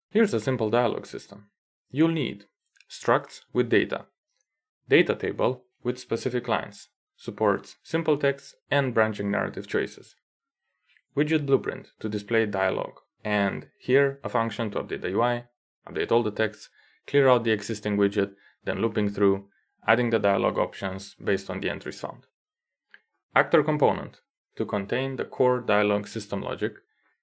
Here's a simple dialog system. You'll need structs with data, data table with specific lines, supports simple text and branching narrative choices, widget blueprint to display dialog, and here a function to update the UI, update all the texts, clear out the existing widget, then looping through, adding the dialog options based on the entries found. Actor component to contain the core dialog system logic,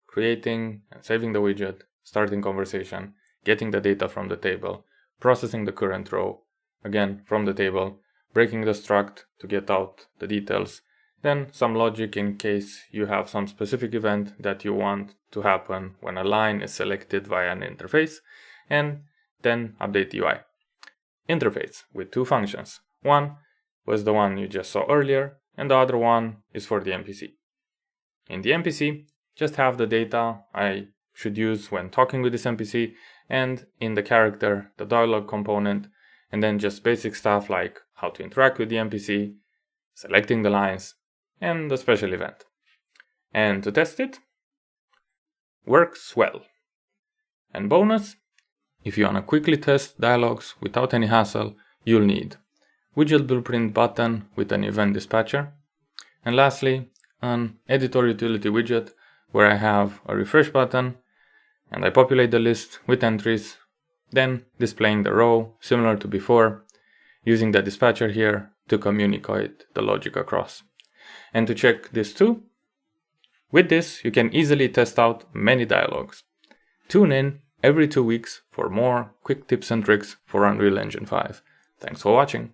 creating and saving the widget, starting conversation, getting the data from the table, processing the current row, again from the table, breaking the struct to get out the details, then some logic in case you have some specific event that you want to happen when a line is selected via an interface, and then update the UI. Interface with two functions. One was the one you just saw earlier, and the other one is for the NPC. In the NPC, just have the data I should use when talking with this NPC, and in the character, the dialog component, and then just basic stuff like how to interact with the NPC, selecting the lines, and the special event. And to test it, works well. And bonus, if you want to quickly test dialogues without any hassle, you'll need widget blueprint button with an event dispatcher, and lastly, an editor utility widget where I have a refresh button and I populate the list with entries, then displaying the row similar to before, using the dispatcher here to communicate the logic across. And to check this too, with this you can easily test out many dialogues. Tune in every 2 weeks for more quick tips and tricks for Unreal Engine 5. Thanks for watching.